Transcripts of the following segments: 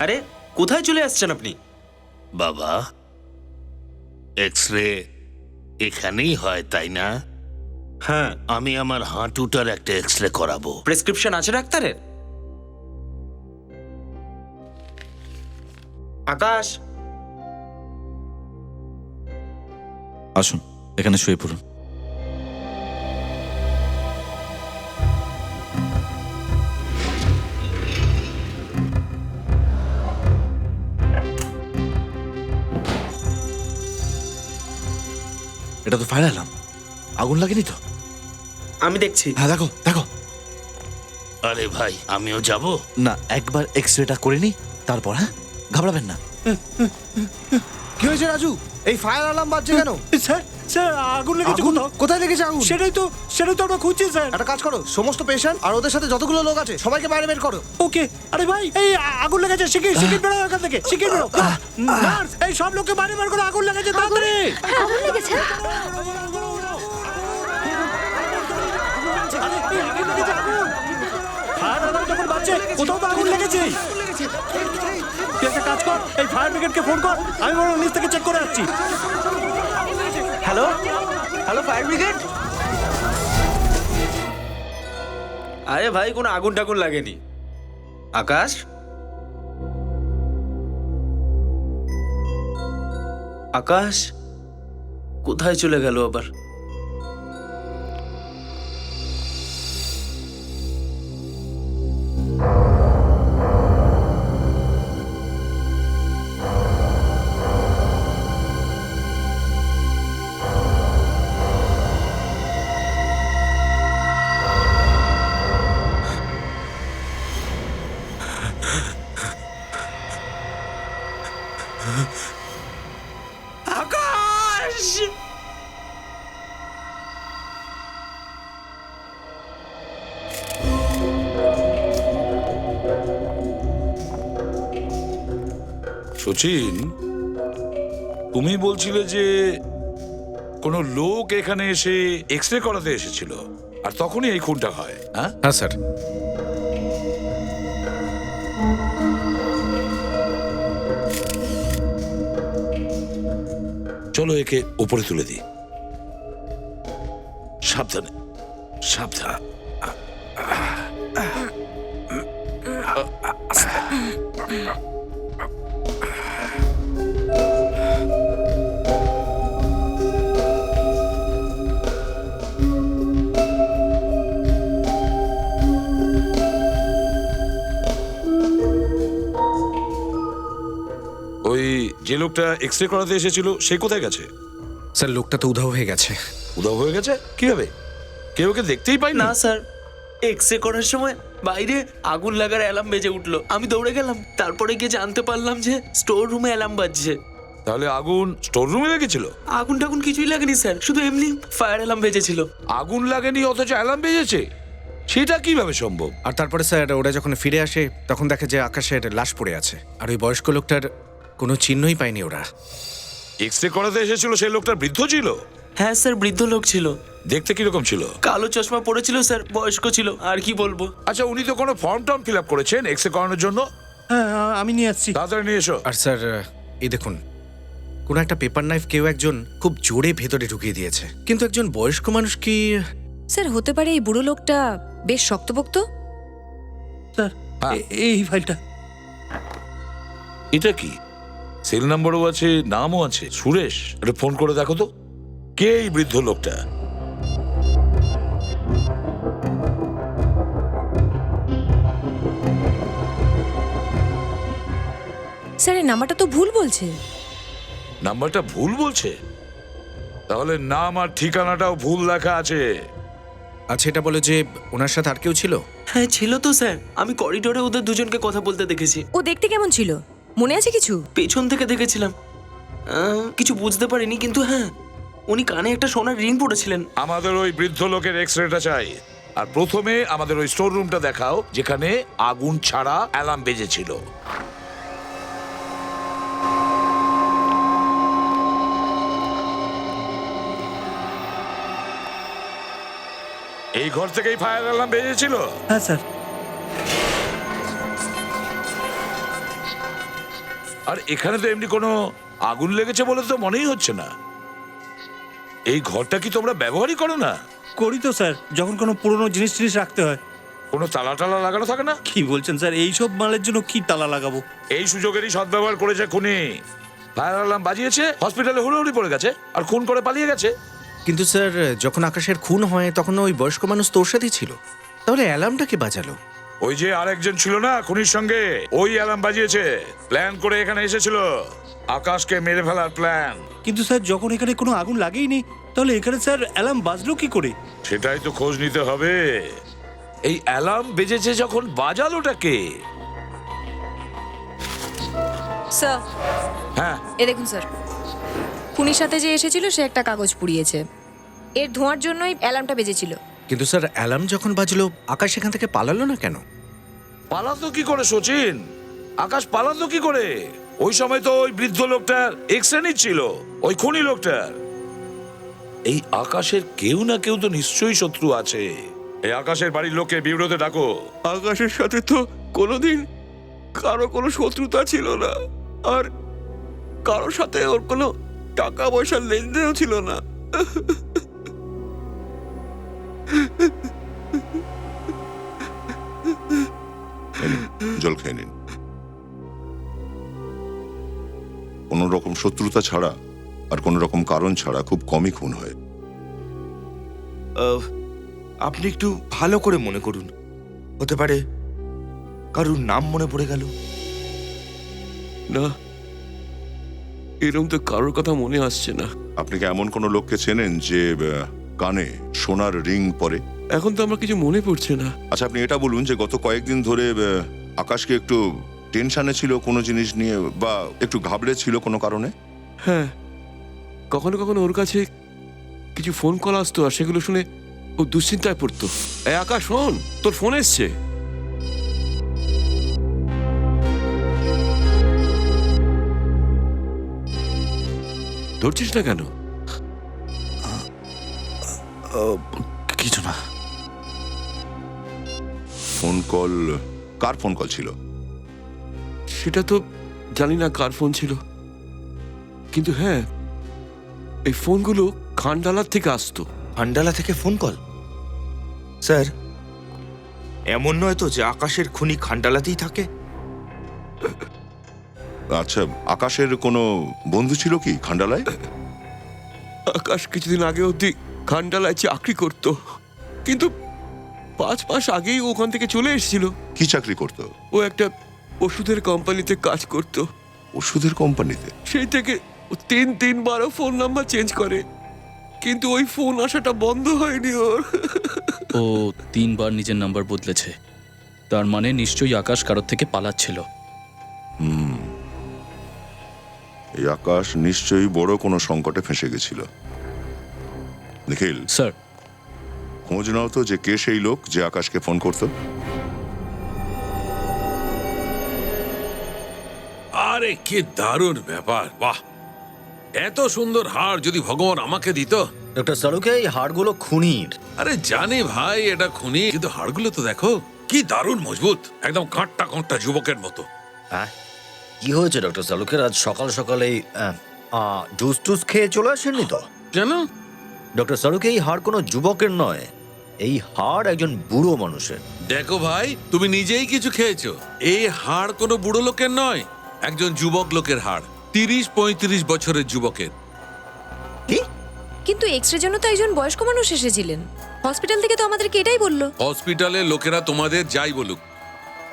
আরে কোথায় চলে আসছেন আপনি? বাবা, এক্স-রে এখানেই হয় তাই না? হ্যাঁ। আমি আমার হাঁটুটার একটা এক্স-রে করাবো। প্রেসক্রিপশন আছে ডাক্তারের? আকাশ, আসুন, এখানে শুয়ে পড়ুন। এটা তো ফায়ার অ্যালার্ম। আগুন লাগেনি তো? আমি দেখছি। হ্যাঁ, দেখো দেখো। আরে ভাই, আমিও যাব? না, একবার এক্স-রেটা করে নি, তারপর। হ্যাঁ, ঘাবড়াবেন না। কি হয়েছে রাজু? এই ফায়ার অ্যালার্ম বাজছে কেন? স্যার স্যার আগুন লেগেছে আগুন? কোথাও। কোথায় লেগেছে আগুন? সেটাই তো আমরা খুঁজছি স্যার। একটা কাজ করো, সমস্ত পেশেন্ট আর ওদের সাথে যতগুলো লোক আছে সবাইকে বাইরে বের করো। ওকে। আরে ভাই, এই আগুন লেগেছে, শিগগির বেরো এখান থেকে, শিগগির বেরো। নার্স, এই সব লোককে বাইরে বের করো, আগুন লেগেছে, তাড়াতাড়ি। আগুন লেগেছে? ফায়ার অ্যালার্ম যখন বাজছে, কোথাও তো আগুন লেগেছে। তুই একটা কাজ কর, এই ফায়ার ব্রিগেডকে ফোন কর, আমি বরং নিচ থেকে চেক করে আসছি। Hello hello, fire brigade. আরে ভাই, কোনো আগুন টাগুন লাগেনি। আকাশ, আকাশ কোথায় চলে গেল আবার? আকাশ! সচিন, তুমি বলছিলে যে কোনো লোক এখানে এসে এক্স-রে করাতে এসেছিল, আর তখনই এই খুনটা হয়। হ্যাঁ হ্যাঁ স্যার। চলো একে উপরে তুলে দিই। সাবধানে, সাবধান। ওই যে লোকটা এক্স-রে করাতে এসেছিল সে কোথায় গেছে? স্যার, লোকটা তো উধাও হয়ে গেছে। উধাও হয়ে গেছে? কিভাবে? কেউ ওকে দেখতেই পাই না না। স্যার, এক্সরে করার সময় বাইরে আগুন লাগার অ্যালার্ম বেজে উঠলো। আমি দৌড়ে গেলাম, তারপরে গিয়ে জানতে পারলাম যে স্টোর রুমে অ্যালার্ম বাজছে। তাহলে আগুন স্টোর রুমে লেগেছিল? আগুন টাগুন কিছুই লাগেনি স্যার, শুধু এমনি ফায়ার অ্যালার্ম বেজেছিল। আগুন লাগেনি অথচ অ্যালার্ম বেজেছে? সেটা কিভাবে সম্ভব? আর তারপরে স্যার, ওরা যখন ফিরে আসে তখন দেখে যে আকাশের লাশ পড়ে আছে, আর ওই বয়স্ক লোকটার কোনো চিহ্নই পায়নি ওরা। এক্স-রে করাতে এসেছিল সেই লোকটা বৃদ্ধ ছিল? হ্যাঁ স্যার, বৃদ্ধ লোক ছিল। দেখতে কিরকম ছিল? কালো চশমা পড়েছিল স্যার, বয়স্ক ছিল, আর কি বলবো। আচ্ছা, উনি তো কোনো ফর্ম টর্ম ফিল আপ করেছেন এক্স-রে করানোর জন্য? হ্যাঁ, আমি নিয়ে আসছি। তাড়াতাড়ি নিয়ে এসো। আর স্যার, এই দেখুন, কোনো একটা পেপার নাইফ কেউ একজন খুব জোরে ভেতরে ঢুকিয়ে দিয়েছে, কিন্তু একজন বয়স্ক মানুষ কি? স্যার, হতে পারে এই বুড়ো লোকটা বেশ শক্তপোক্ত। স্যার, হ্যাঁ। এই ফাইলটা। এটা কি? সেল নাম্বারও আছে, নামও আছে, সুরেশ। এটা ফোন করে দেখো তো, কে এই বৃদ্ধ লোকটা? স্যার, এই নাম্বারটা তো ভুল বলছে। নাম্বারটা ভুল বলছে? তাহলে নাম আর ঠিকানাটাও ভুল লেখা আছে। আচ্ছা, এটা বলে যে ওনার সাথে আর কেউ ছিল? হ্যাঁ ছিল তো স্যার, আমি করিডোরে ওদের দুজনকে কথা বলতে দেখেছি। ও দেখতে কেমন ছিল, মনে আছে কিছু? পেছন থেকে দেখেছিলাম, কিছু বুঝতে পারিনি, কিন্তু হ্যাঁ, উনি কানে একটা সোনার রিং পরেছিলেন। আমাদের ওই বৃদ্ধ লোকের এক্স-রেটা চাই। আর প্রথমে আমাদের ওই স্টোর রুমটা দেখাও যেখানে আগুন ছাড়া অ্যালার্ম বেজেছিল। এই ঘর থেকেই ফায়ার অ্যালার্ম বেজেছিল? হ্যাঁ স্যার। আর এখানে তো এমনি কোনো আগুন লেগেছে বলে তো মনেই হচ্ছে না। এই ঘরটা কি তোমরা ব্যবহারই করো না? করি তো স্যার, যখন কোনো পুরনো জিনিস টিনিস রাখতে হয়। কোনো তালা টালা লাগানো থাকে না? কি বলছেন স্যার, এইসব মালের জন্য কি তালা লাগাবো? এই সুযোগেরই সদ্ব্যবহার করেছে খুনি। ফায়ার অ্যালার্ম বাজিয়েছে, হসপিটালে হুড়োহুড়ি পড়ে গেছে, আর খুন করে পালিয়ে গেছে। কিন্তু স্যার, যখন আকাশের খুন হয় তখন ওই বয়স্ক মানুষ তোর সাথেই ছিল, তাহলে অ্যালার্মটা কে বাজালো? ওই যে আরেকজন ছিল না খুনির সঙ্গে, ওই অ্যালার্ম বাজিয়েছে। প্ল্যান করে এখানে এসেছিল আকাশকে মেরে ফেলার প্ল্যান। কিন্তু স্যার, যখন এখানে কোনো আগুন লাগেইনি, তাহলে এখানে স্যার অ্যালার্ম বাজলো কি করে? সেটাই তো খোঁজ নিতে হবে। এই অ্যালার্ম বেজেছে যখন, বাজালোটা কে? স্যার, হ্যাঁ, এ দেখুন স্যার, খুনির সাথে যে এসেছিল সে একটা কাগজ পুড়িয়েছে। এর ধোঁয়ার জন্যই অ্যালার্মটা বেজেছিল। কিন্তু স্যার, অ্যালার্ম যখন বাজলো আকাশ সেখান থেকে পালালো না কেন? পালাতো কি করে সচিন? আকাশ পালাতো কি করে? ওই সময় তো ওই বৃদ্ধ লোকটার এক্সরে নিচ্ছিল, ওই খুনি লোকটার। এই আকাশের কেউ না কেউ তো নিশ্চয়ই শত্রু আছে। এই আকাশের বাড়ির লোককে বিউরোতে ডাকো। আকাশের সাথে তো কোনোদিন কারো কোনো শত্রুতা ছিল না, আর কারোর সাথে ওর কোনো টাকা পয়সার লেনদেনও ছিল না। জল খেয়ে নিন। কোনো রকম শত্রুতা ছাড়া আর কোনো রকম কারণ ছাড়া খুব কমই খুন হয়। আপনি একটু ভালো করে মনে করুন, হতে পারে কারুর নাম মনে পড়ে গেল। না, এরকম তো কারোর কথা মনে আসছে না। আপনি কি এমন কোনো লোককে চেনেন যে কানে সোনার রিং পরে? এখন তো আমার কিছু মনে পড়ছে না। আচ্ছা, আপনি এটা বলুন যে গত কয়েকদিন ধরে আকাশকে একটু টেনশনে ছিল কোনো জিনিস নিয়ে, বা একটু ঘাবড়ে ছিল কোনো কারণে? হ্যাঁ, কখনো কখনো ওর কাছে কিছু ফোন কল আসতো, আর সেগুলো শুনে ও দুশ্চিন্তায় পড়তো। এই আকাশ, শোন, তোর ফোন এসছে। ধরছিস না কেন? কিছু না। Phone call? কার ফোন কল ছিল? সেটা তো জানি না কার ফোন ছিল, কিন্তু হ্যাঁ, এই ফোনগুলো খান্ডালার থেকে আসতো। খান্ডালা থেকে ফোন কল? স্যার, এমন নয় তো যে আকাশের খুনি খান্ডালাতেই থাকে? আচ্ছা, আকাশের কোনো বন্ধু ছিল কি খান্ডালায়? আকাশ কিছুদিন আগে অবধি খান্ডালায় চাকরি করত, কিন্তু 5 মাস আগেই ওখান থেকে চলে এসেছিল। কি চাকরি করতো? ও একটা ওষুধের কোম্পানিতে কাজ করত। ওষুধের কোম্পানিতে? সেই থেকে ও 3-3 ফোন নাম্বার চেঞ্জ করে, কিন্তু ওই ফোন আসাটা বন্ধ হয়নি ওর। ও 3 বার নিজের নাম্বার বদলেছে, তার মানে নিশ্চয়ই আকাশ কারোর থেকে পালাচ্ছিল। এই আকাশ নিশ্চয়ই বড় কোনো সংকটে ফেঁসে গেছিল। নিখিল স্যার, খোঁজ নাও তো যে কে সেই লোক যে আকাশকে ফোন করতো। আরে কি দারুণ ব্যাপার! বাহ, এত সুন্দর হার যদি ভগবান আমাকে দিত। ডক্টর সালুকে, এই হাড়গুলো খুনির। আরে জানি ভাই এটা খুনি, কিন্তু হাড়গুলো তো দেখো কি দারুণ মজবুত, একদম কাঁটা কাঁটা যুবকের মতো। কি হয়েছে ডক্টর সালুকের? আজ সকাল সকালেই জুস টুস খেয়ে চলে আসেননি তো? জানো ডক্টর সালুকে, এই হাড় কোনো যুবকের নয়, এই হাড় একজন বুড়ো মানুষের। দেখো ভাই, তুমি নিজেই কিছু খেয়েছো। এই হাড় কোনো বুড়ো লোকের নয়, একজন যুবক লোকের হাড়, 30-35 বছরের যুবকের। কিন্তু এক্সরের জন্য তো একজন বয়স্ক মানুষ এসেছিলেন। হসপিটাল থেকে তো আমাদেরকে এটাই বললো। হসপিটালে লোকেরা তোমাদের যাই বলুক,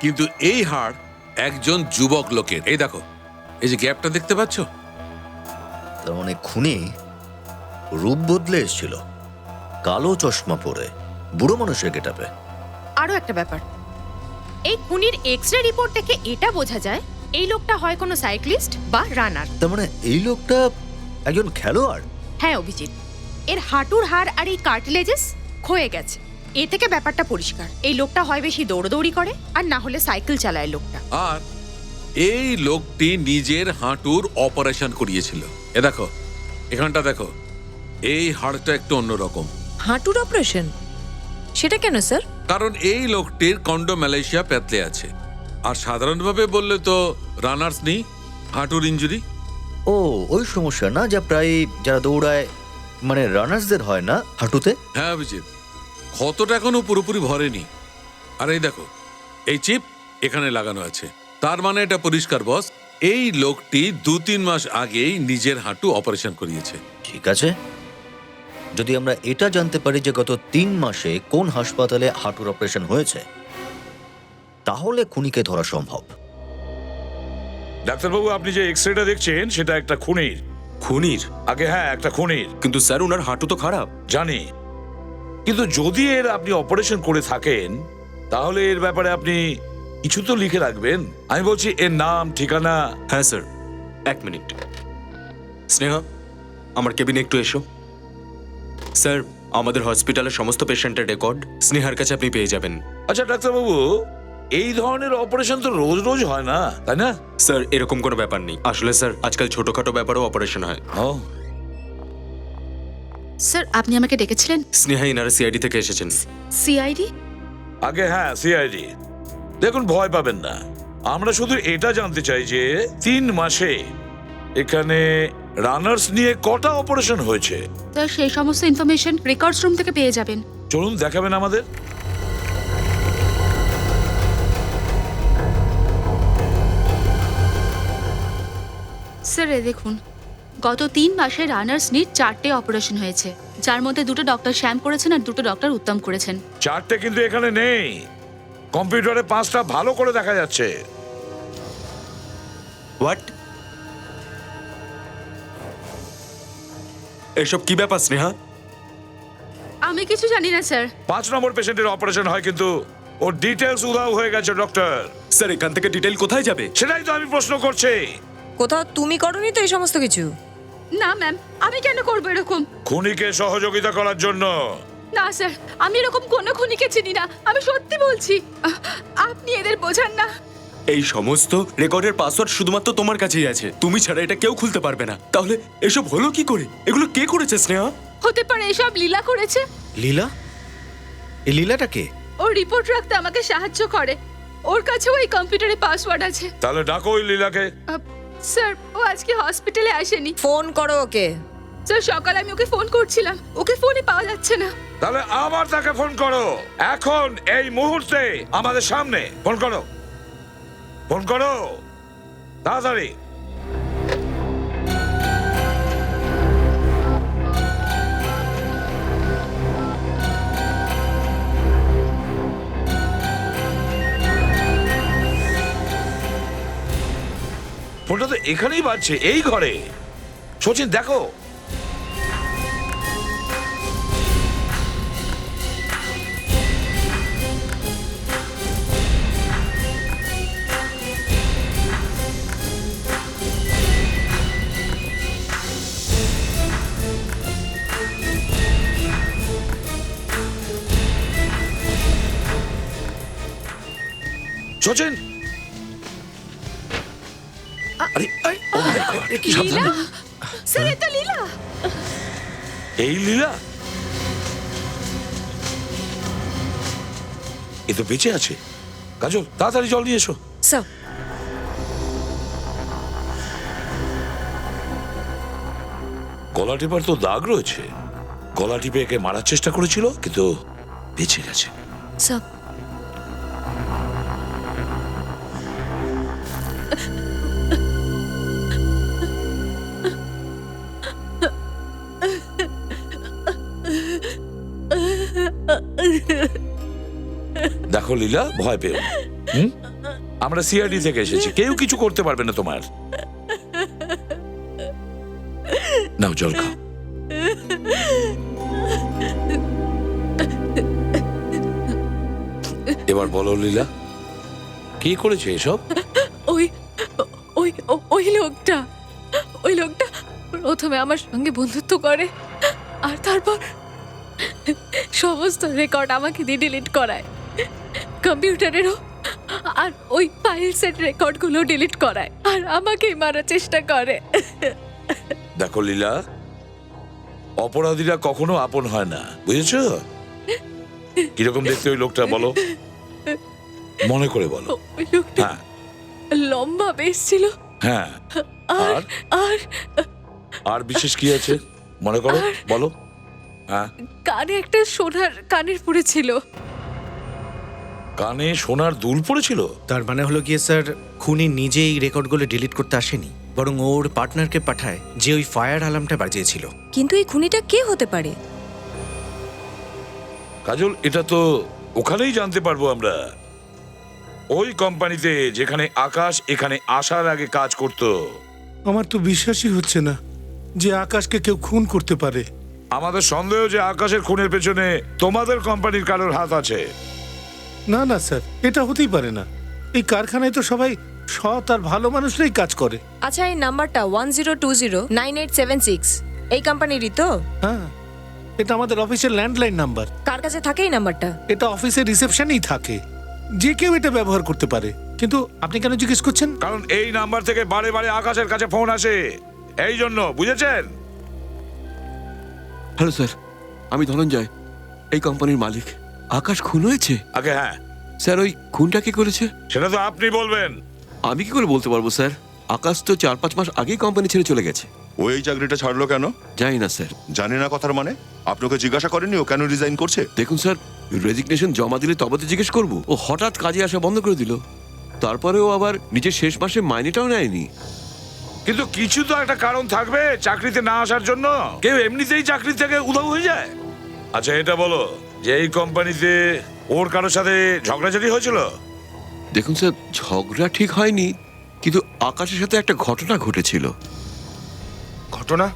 কিন্তু এই হাড় একজন যুবক লোকের। এই দেখো, এই যে গ্যাপটা দেখতে পাচ্ছ? তার মানে খুনি রূপ বদলে এসেছিল, কালো চশমা পরে, বুড়ো মানুষের গেটাপে। আরো একটা ব্যাপার, এই খুনির এক্সরে রিপোর্ট থেকে এটা বোঝা যায় এই লোকটা হয় কোনো সাইক্লিস্ট বা রানার। তার মানে এই লোকটা একজন খেলোয়াড়। হ্যাঁ অভিজিৎ, এর হাঁটুর হাড় আর এই কার্টিলেজেস ক্ষয়ে গেছে। এ থেকে ব্যাপারটা পরিষ্কার, এই লোকটা হয় বেশি দৌড়দৌড়ি করে, আর না হলে সাইকেল চালায় লোকটা। আর এই লোকটি নিজের হাঁটুর অপারেশন করিয়েছিল। এ দেখো, এখানটা দেখো, এই হাড়টা একটু অন্যরকম। হাঁটুর অপারেশন? সেটা কেন স্যার? কারণ এই লোকটির কন্ডোম্যালেশিয়া প্যাতলে আছে, আর সাধারণভাবে বললে তো রানার্স নেই, হাঁটুর ইনজুরি। ও ওই সমস্যা না, যা প্রায় যারা দৌড়ায় মানে রানার্সদের হয় না হাঁটুতে? হ্যাঁ অভিজিৎ, ক্ষতটা এখনো পুরোপুরি ভরেনি। আর এই দেখো, এই চিপ এখানে লাগানো আছে, তার মানে এটা পরিষ্কার বস, এই লোকটি 2-3 মাস আগেই নিজের হাঁটু অপারেশন করিয়েছে। ঠিক আছে, যদি আমরা এটা জানতে পারি যে গত 3 মাসে কোন হাসপাতালে হাঁটুর অপারেশন হয়েছে, তাহলে খুনিকে ধরা সম্ভব। ডাক্তারবাবু, আপনি যে এক্সরেটা দেখছেন সেটা একটা খুনির। খুনির? আগে হ্যাঁ, একটা খুনির। কিন্তু স্যার ওনার হাঁটু তো খারাপ। জানি, কিন্তু যদি এর আপনি অপারেশন করে থাকেন তাহলে এর ব্যাপারে আপনি কিছু তো লিখে রাখবেন। আমি বলছি এর নাম, ঠিকানা। হ্যাঁ স্যার, 1 মিনিট। স্নেহা, আমার কেবিনে একটু এসো। স্যার, আমাদের হসপিটালের সমস্ত পেশেন্টের রেকর্ড স্নেহার কাছে আপনি পেয়ে যাবেন। আচ্ছা ডাক্তারবাবু, এই ধরনের অপারেশন তো রোজ রোজ হয় না, তাই না? স্যার, এরকম কোনো ব্যাপার নেই। আসলে স্যার, আজকাল ছোটখাটো ব্যাপারেও অপারেশন হয়। ও স্যার, আপনি আমাকে ডেকেছিলেন? স্নেহা ইনারা সিআইডি থেকে এসেছেন। সিআইডি? আগে হ্যাঁ, সিআইডি। দেখুন, ভয় পাবেন না, আমরা শুধু এটা জানতে চাই যে 3 মাসে এখানে রানার্স নিয়ে কটা অপারেশন হয়েছে। স্যার, সেই সমস্ত ইনফরমেশন রেকর্ডস রুম থেকে পেয়ে যাবেন। চলুন দেখাবেন আমাদের। স্যার, এ দেখুন, গত 3 মাসে রানার্স নিট 4টে অপারেশন হয়েছে, যার মধ্যে 2টো ডক্টর শ্যাম করেছেন আর 2টো ডক্টর উত্তম করেছেন। 4টে কিন্তু এখানে নেই, কম্পিউটারে 5টা ভালো করে দেখা যাচ্ছে। হোয়াট? এসব কি ব্যাপার স্নেহা? আমি কিছু জানি না স্যার। 5 নম্বর পেশেন্টের অপারেশন হয় কিন্তু ওর ডিটেলস উধাও হয়ে গেছে ডক্টর। স্যার, এখান থেকে ডিটেল কোথায় যাবে? সেটাই তো আমি প্রশ্ন করছি। কোথাও তুমি করনি তো এই সমস্ত কিছু? না ম্যাম, আমি কেন করবো এরকম? খুনিকে সহযোগিতা করার জন্য। না স্যার, আমি এরকম কোনো খুনিকে চিনি না, আমি সত্যি বলছি। আপনি এদের বোঝান না। এই সমস্ত রেকর্ডের পাসওয়ার্ড শুধুমাত্র তোমার কাছেই আছে, তুমি ছাড়া এটা কেউ খুলতে পারবে না। তাহলে এসব হলো কি করে? এগুলো কে করেছে স্নেহা? হতে পারে এসব লীলা করেছে। লীলা? এই লীলাটা কে? ও রিপোর্ট রাখতে আমাকে সাহায্য করে, ওর কাছে ওই কম্পিউটারে পাসওয়ার্ড আছে। তাহলে ডাকো ওই লীলাকে। স্যার, ও আজকে হসপিটালে আসেনি। ফোন করো ওকে। স্যার, সকালে আমি ওকে ফোন করছিলাম, ওকে ফোনে পাওয়া যাচ্ছে না। তাহলে আবার তাকে ফোন করো, এখন এই মুহূর্তে আমাদের সামনে ফোন করো, ফোন করো তাড়াতাড়ি। ফোনটা তো এখানেই বাজছে, এই ঘরে। সচিন দেখো। সচিন, আরে কি লীলা? স্যার, এটা লীলা। এই লীলা? এ তো বেঁচে আছে। কাজল, তাড়াতাড়ি জল নিয়ে এসো। স্যার, গলা টিপার তো দাগ রয়েছে। গলা টিপে একে মারার চেষ্টা করেছিল কিন্তু বেঁচে গেছে। স্যার, দেখো লীলা, ভয় পেও না। হুম? আমরা সিআইডি থেকে এসেছি, কেউ কিছু করতে পারবে না তোমার। নাও জল খাও। এবার বলো লীলা, কি করেছে এসব? ওই ওই ওই লোকটা প্রথমে আমার সঙ্গে বন্ধুত্ব করে আর তারপর সমস্ত রেকর্ড আমাকে দিয়ে ডিলিট করায়, কম্পিউটারেরও, আর ওই ফাইলসের রেকর্ডগুলো ডিলিট করায় আর আমাকেই মারার চেষ্টা করে। দেখো লীলা, অপরাধীরা কখনো আপন হয় না, বুঝেছো? কিরকম দেখতে ওই লোকটা বলো, মনে করে বলো। ওই লোকটা হ্যাঁ, লম্বা বেশ ছিল, হ্যাঁ, আর আর আর বিশেষ কি আছে মনে করো, বলো। হ্যাঁ, কানে একটা সোনার কানের পড়েছিল। কানে সোনার দুল পড়েছিল। তার মানে হলো গিয়ে স্যার, খুনি নিজেই রেকর্ডগুলো ডিলিট করতে আসেনি, বরং ওর পার্টনারকে পাঠায় যে ওই ফায়ার অ্যালার্মটা বাজিয়েছিল। কিন্তু এই খুনিটা কে হতে পারে? কাজল, এটা তো ওখানেই জানতে পারবো আমরা। ওই কোম্পানিতে যেখানে আকাশ এখানে আসার আগে কাজ করত। আমার তো বিশ্বাসই হচ্ছে না যে আকাশকে কেউ খুন করতে পারে। আমাদের সন্দেহ যে আকাশের খুনের পেছনে তোমাদের কোম্পানির কারোর হাত আছে। না না স্যার, এটা হতেই পারে না। এই কারখানায় তো সবাই সৎ আর ভালো মানুষরাই কাজ করে। আচ্ছা, এই নাম্বারটা 10209876 এই কোম্পানিরই তো? হ্যাঁ, এটা আমাদের অফিসের ল্যান্ডলাইন নাম্বার। কার কাছে থাকে এই নাম্বারটা? এটা অফিসের রিসেপশনেই থাকে, যে কেউ এটা ব্যবহার করতে পারে। কিন্তু আপনি কেন জিজ্ঞেস করছেন? কারণ এই নাম্বার থেকে বারে বারে আকাশের কাছে ফোন আসে, এই জন্য, বুঝেছেন? হ্যালো স্যার, আমি ধনঞ্জয়, এই কোম্পানির মালিক। আকাশ খুন হয়েছে? আগে হ্যাঁ স্যার, ওই খুনটা কে করেছে? সেটা তো আপনি বলবেন। আমি কি করে বলতে পারবো স্যার? আকাশ তো 4-5 মাস আগেই কোম্পানি ছেড়ে চলে গেছে। ও এই চাকরিটা ছাড়লো কেন? জানি না স্যার। জানি না কথার মানে? আপনাকে জিজ্ঞাসা করেনি ও কেন রিজাইন করছে? দেখুন স্যার, রেজিগনেশন জমা দিলে তবে তো জিজ্ঞেস করবো। ও হঠাৎ কাজে আসা বন্ধ করে দিল, তারপরেও আবার নিজের শেষ মাসে মাইনেটাও নেয়নি। কিন্তু কিছু তো একটা কারণ থাকবে চাকরিতে না আসার জন্য। কেউ এমনিতেই চাকরি থেকে উধাও হয়ে যায়? আচ্ছা এটা বলো যে এই কোম্পানিতে ওর কারোর সাথে ঝগড়াঝাটি হয়েছিল? দেখুন স্যার, ঝগড়া ঠিক হয়নি, কিন্তু আকাশের সাথে একটা ঘটনা ঘটেছিল। ঘটনা?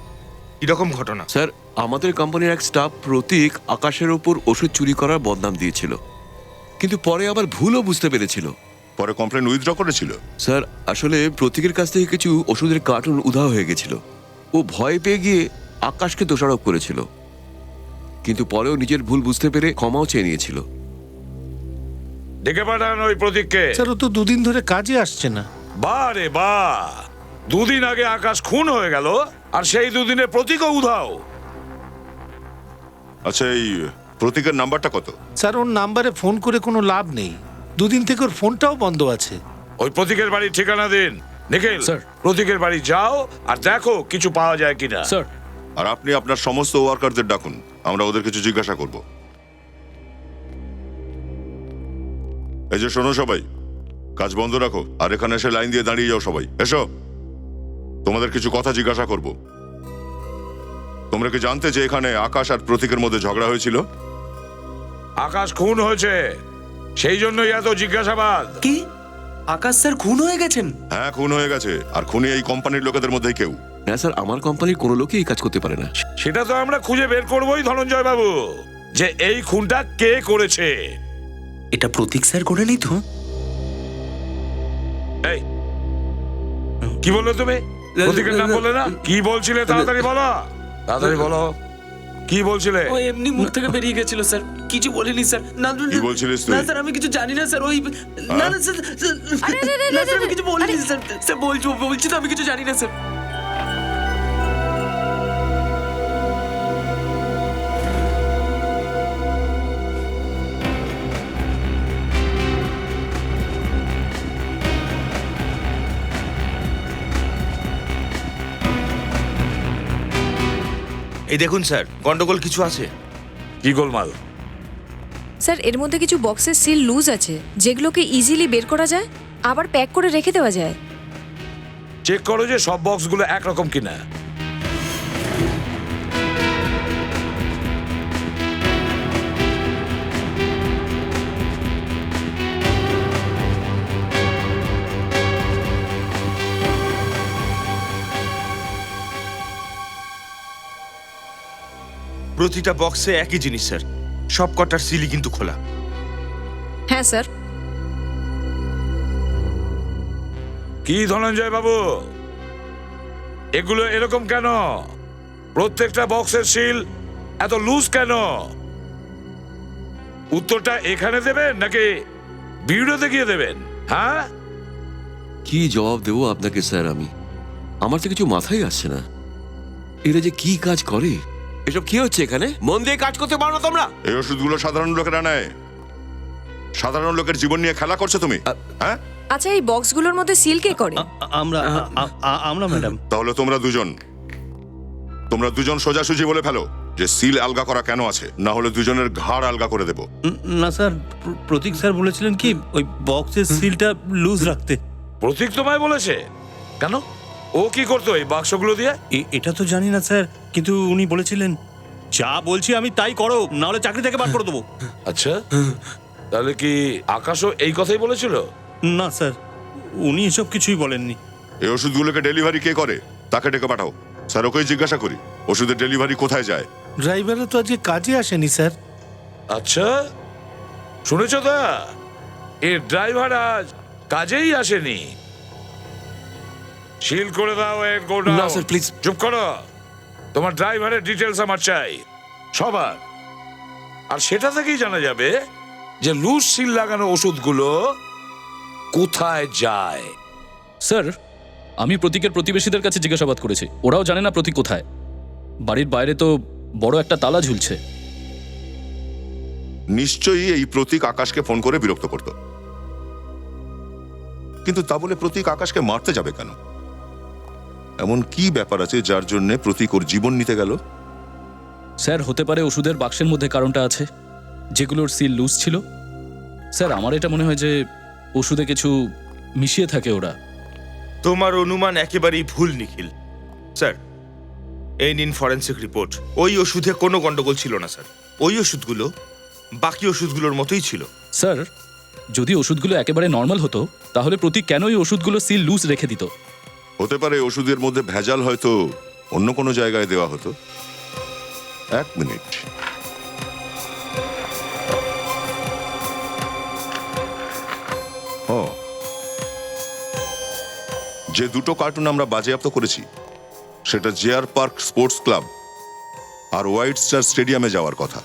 কিরকম ঘটনা? স্যার, আমাদের কোম্পানির এক স্টাফ প্রতীক আকাশের ওপর ওষুধ চুরি করার বদনাম দিয়েছিল, কিন্তু পরে আবার ভুলও বুঝতে পেরেছিল। পরে কমপ্লেন উইথড্র করেছিল? স্যার, আসলে প্রতীকের কাছ থেকে কিছু ওষুধের কার্টুন উধাও হয়ে গেছিল। ও ভয় পেয়ে গিয়ে আকাশকে দোষারোপ করেছিল, কিন্তু পরেও নিজের ভুল বুঝতে পেরে ক্ষমাও চেয়ে নিয়েছিল। ডেকে পাঠান ওই প্রতীককে। স্যার, ও তো 2 দিন ধরে কাজে আসছে না। বাহ রে বাহ, 2 দিন আগে আকাশ খুন হয়ে গেল আর সেই 2 দিনে প্রতীকও উধাও। আচ্ছা, এই প্রতীকের নাম্বারটা কত? স্যার, ওর নাম্বারে ফোন করে কোনো লাভ নেই। 2 দিন থেকে ওর ফোনটাও বন্ধ আছে। ওই প্রতীকের বাড়ির ঠিকানা দিন। নিখিল, স্যার। প্রতীকের বাড়ি যাও আর দেখো কিছু পাওয়া যায় কিনা। স্যার, আর আপনি আপনার সমস্ত ওয়ার্কারদের ডাকুন, আমরা ওদের কিছু জিজ্ঞাসা করব। এই যে শোনো সবাই, কাজ বন্ধ রাখো আর এখানে এসে লাইন দিয়ে দাঁড়িয়ে যাও সবাই। এসো, তোমাদের কিছু কথা জিজ্ঞাসা করব। তোমরা কি জানতে যে এখানে আকাশ আর প্রতীকের মধ্যে ঝগড়া হয়েছিল? আকাশ খুন হয়েছে, সেই জন্যই এত জিজ্ঞাসাবাদ। কি আকাশ স্যার খুন হয়ে গেছেন? হ্যাঁ, খুন হয়ে গেছে। আর খুনি এই কোম্পানির লোকেদের মধ্যেই কেউ। না স্যার, আমার কোম্পানির কোনো লোকই এই কাজ করতে পারে না। সেটা তো আমরা খুঁজে বের করবোই ধনঞ্জয় বাবু, যে এই খুনটা কে করেছে। এটা প্রতীক স্যার করে নি তো? এই কি বললে তুমি? প্রতীকের নাম বললে না? কি বলছিলে? তাড়াতাড়ি বলো, তাড়াতাড়ি বলো, কি বলছিলে? ও এমনি মুখ থেকে বেরিয়ে গেছিল স্যার, কিছু বলিনি স্যার। না কি বলছিলিস তুই? না স্যার, আমি কিছু জানি না স্যার। ওই না না স্যার, না স্যার, আমি কিছু বলিনি স্যার। স্যার বলছি তো আমি কিছু জানি না স্যার। এই দেখুন স্যার, গন্ডগোল কিছু আছে। কি গোলমাল? স্যার, এর মধ্যে কিছু বক্সের সিল লুজ আছে, যেগুলোকে ইজিলি বের করা যায়, আবার প্যাক করে রেখে দেওয়া যায়। চেক করো যে সব বক্সগুলো একরকম কিনা। প্রতিটা বক্সে একই জিনিস স্যার, সব কটার সিলই কিন্তু খোলা। হ্যাঁ স্যার। কি ধনঞ্জয় বাবু, এগুলো এরকম কেন? প্রত্যেকটা বক্সের সিল এত লুজ কেন? উত্তরটা এখানে দেবেন নাকি ভিডিওতে গিয়ে দেবেন? হ্যাঁ, কি জবাব দেবো আপনাকে স্যার? আমার তো কিছু মাথায় আসছে না। এরা যে কি কাজ করে, এসব কি হচ্ছে এখানে? মন দিয়ে কাজ করতে পারো না তোমরা? এই ওষুধগুলো সাধারণ লোকেরা নেয়। সাধারণ লোকের জীবন নিয়ে খেলা করছো তুমি? হ্যাঁ, আচ্ছা এই বক্সগুলোর মধ্যে সিল কে করে? আমরা ম্যাডাম। তাহলে তোমরা দুজন সোজাসুজি বলে ফেলো যে সিল আলগা করা কেন আছে, না হলে দুজনের ঘাড় আলগা করে দেব। না স্যার, প্রতীক স্যার বলেছিলেন কি ওই বক্সের সিলটা লুজ রাখতে। প্রতীক তোমায় বলেছে? কেন, ও কি করতো এই বাক্সগুলো দিয়ে? এটা তো জানি না স্যার, কিন্তু উনি বলেছিলেন যা বলছি আমি তাই করো, না হলে চাকরি থেকে বার করে দেবো। আচ্ছা, তাহলে কি আকাশও এই কথাই বলেছিল? না স্যার, উনি এসব কিছুই বলেননি। এই ওষুধগুলোকে ডেলিভারি কে করে তাকে ডেকে পাঠাও। স্যার ওকেই জিজ্ঞাসা করি ওষুধের ডেলিভারি কোথায় যায়। ড্রাইভারও তো আজকে কাজে আসেনি স্যার। আচ্ছা, শুনেছ তা, এর ড্রাইভার আজ কাজেই আসেনি। সিল করে দাও এর গোডাউন। না স্যার, প্লিজ চুপ করো। তোমার ড্রাইভারের ডিটেলস আমার চাই, সবার। আর সেটা থেকেই জানা যাবে যে লুজ সিল লাগানো ওষুধগুলো কোথায় যায়। স্যার, আমি প্রতীকের প্রতিবেশীদের কাছে জিজ্ঞাসাবাদ করেছি, ওরাও জানে না প্রতীক কোথায়। বাড়ির বাইরে তো বড় একটা তালা ঝুলছে। নিশ্চয়ই এই প্রতীক আকাশকে ফোন করে বিরক্ত করত, কিন্তু তা বলে প্রতীক আকাশকে মারতে যাবে কেন? এমন কি ব্যাপার আছে যার জন্য প্রতীক ওর জীবন নিতে গেল? স্যার, হতে পারে ওষুধের বাক্সের মধ্যে কারণটা আছে, যেগুলোর সিল লুজ ছিল। স্যার, আমার এটা মনে হয় যে ওষুধে কিছু মিশিয়ে থাকে ওরা। তোমার অনুমান একেবারেই ভুল, নিখিল। স্যার, এই নিন ফরেন্সিক রিপোর্ট। ওই ওষুধে কোনো গন্ডগোল ছিল না স্যার। ওই ওষুধগুলো বাকি ওষুধগুলোর মতোই ছিল। স্যার, যদি ওষুধগুলো একেবারে নর্মাল হতো তাহলে প্রতীক কেন ওই ওষুধগুলো সিল লুজ রেখে দিত? হতে পারে ওষুধের মধ্যে ভেজাল হয়তো অন্য কোনো জায়গায় দেওয়া হতো। এক মিনিট, যে দুটো কার্টুন আমরা বাজেয়াপ্ত করেছি সেটা জেআর পার্ক স্পোর্টস ক্লাব আর হোয়াইট স্টার স্টেডিয়ামে যাওয়ার কথা।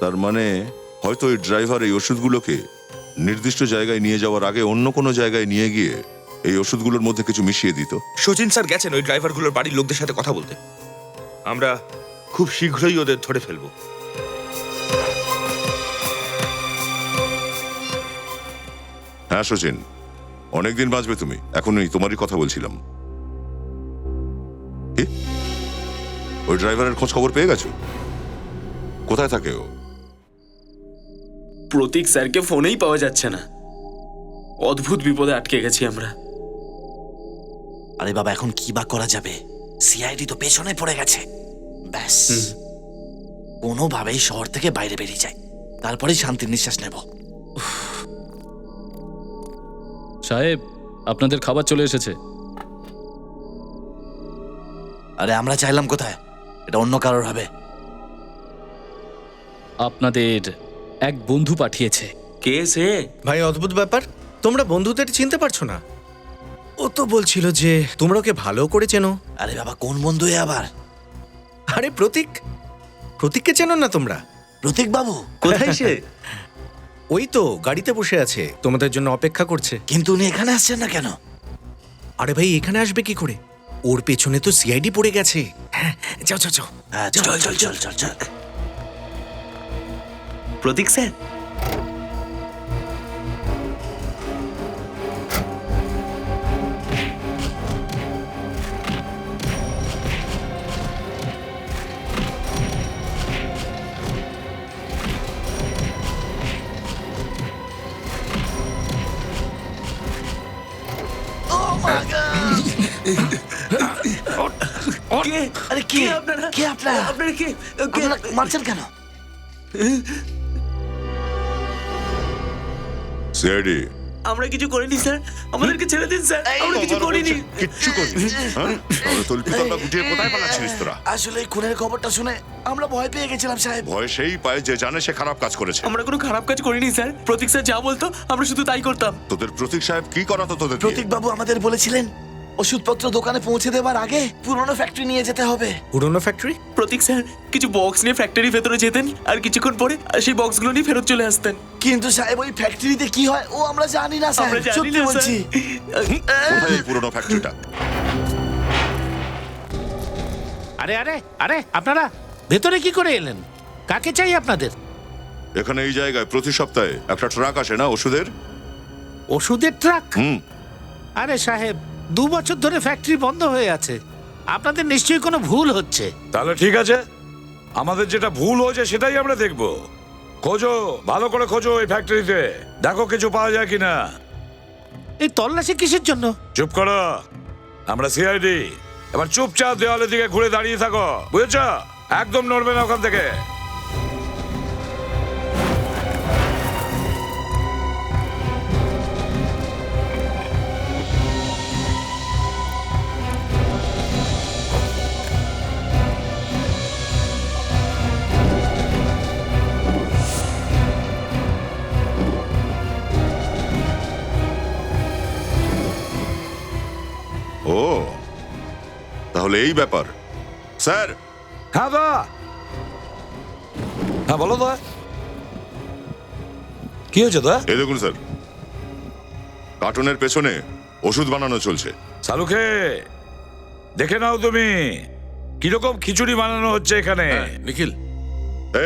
তার মানে হয়তো এই ড্রাইভার এই ওষুধগুলোকে নির্দিষ্ট জায়গায় নিয়ে যাওয়ার আগে অন্য কোনো জায়গায় নিয়ে গিয়ে এই ওষুধগুলোর মধ্যে কিছু মিশিয়ে দিত। সচিন স্যার গেছেন ওই ড্রাইভারগুলোর বাড়ির লোকদের সাথে কথা বলতে। আমরা খুব শীঘ্রই ওদের ধরে ফেলবো। হ্যাঁ সচিন, অনেকদিন বাঁচবে তুমি। এখনই তোমারই কথা বলছিলাম। কি, ওই ড্রাইভারের খোঁজ খবর পেয়ে গেছো? কোথায় থাকে ও? প্রতীক স্যারকে ফোনেই পাওয়া যাচ্ছে না। অদ্ভুত বিপদে আটকে গেছি আমরা। আরে বাবা, এখন কি বা করা যাবে? সিআইডি তো পেছনে পড়ে গেছে। ব্যাস, কোনোভাবেই শহর থেকে বাইরে বেরিয়ে যায়, তারপরেই শান্তির নিঃশ্বাস নেব। সাহেব, আপনাদের খাবার চলে এসেছে। আরে আমরা চাইলাম কোথায়? এটা অন্য কারোর হবে। আপনাদের এক বন্ধু পাঠিয়েছে। কে সে? ভাই, অদ্ভুত ব্যাপার, তোমরা বন্ধুদের চিনতে পারছো না। ও তো বলছিল যে তোমরা ওকে ভালো করে চেনো। আরে বাবা, কোন বন্ধু আবার? আরে প্রতীক, প্রতীককে চেনো না তোমরা? প্রতীক বাবু কোথায় সে? ওই তো গাড়িতে বসে আছে, তোমাদের জন্য অপেক্ষা করছে। কিন্তু উনি এখানে আসছেন না কেন? আরে ভাই, এখানে আসবে কি করে? ওর পেছনে তো সিআইডি পড়ে গেছে। হ্যাঁ, যাও যাও যাও। চল চল চল চল চল। প্রতীক স্যার, আরে কে আপনারা? কে আপনারা? আপনারা কে? আপনারা মারছেন কেন? সিআইডি, আমরা কিছু করিনি স্যার, আমাদেরকে ছেড়ে দিন স্যার, আমরা কিছু করিনি। কিচ্ছু করিনি? হ্যাঁ? তাহলে তল্পিতল্পা গুটিয়ে কোথায় পালাচ্ছিস তোরা? আসলে এই খুনের খবরটা শুনে আমরা ভয় পেয়ে গেছিলাম সাহেব। ভয় সেই পায় যে জানে সে খারাপ কাজ করেছে। আমরা কোনো খারাপ কাজ করিনি স্যার। প্রতীক স্যার যা বলতো আমরা শুধু তাই করতাম। তোদের প্রতীক সাহেব কি করাতো তোদের দিয়ে? প্রতীক বাবু আমাদের বলেছিলেন ওষুধপত্র দোকানে পৌঁছে দেবার আগে পুরনো ফ্যাক্টরি নিয়ে যেতে হবে। পুরনো ফ্যাক্টরি? প্রতীক স্যার কিছু বক্স নিয়ে ফ্যাক্টরির ভেতরে যেতেন, আর কিছুক্ষণ পরে সেই বক্সগুলো নিয়ে ফেরত চলে আসতেন। কিন্তু সাহেব ওই ফ্যাক্টরিতে কি হয় ও আমরা জানি না স্যার, সত্যি বলছি। কোথায় এই পুরনো ফ্যাক্টরিটা? আরে আরে আরে, আপনারা ভেতরে কি করে এলেন? কাকে চাই আপনাদের? এখানে এই জায়গায় প্রতি সপ্তাহে একটা ট্রাক আসে না ওষুধের? ওষুধের ট্রাক? হুম। আরে সাহেব, 2 বছর ধরে ফ্যাক্টরি বন্ধ হয়ে আছে। আপনাদের নিশ্চয়ই কোনো ভুল হচ্ছে। তাহলে ঠিক আছে, আমাদের যেটা ভুল হয়েছে সেটাই আমরা দেখব। খোঁজো, ভালো করে খোঁজো এই ফ্যাক্টরিতে, দেখো কিছু পাওয়া যায় কিনা। এই তল্লাশি কিসের জন্য? চুপ করো, আমরা সিআইডি। এবার চুপচাপ দেওয়ালের দিকে ঘুরে দাঁড়িয়ে থাকো, বুঝেছ? একদম নড়বে না ওখান থেকে। ও, তাহলে এই ব্যাপার। স্যার। হ্যাঁ দা, হ্যাঁ বলো দা, কি হয়েছে দা? এই দেখুন স্যার, কার্টুনের পেছনে ওষুধ বানানো চলছে। সালুকে দেখে নাও তুমি, কিরকম খিচুড়ি বানানো হচ্ছে এখানে। নিখিল,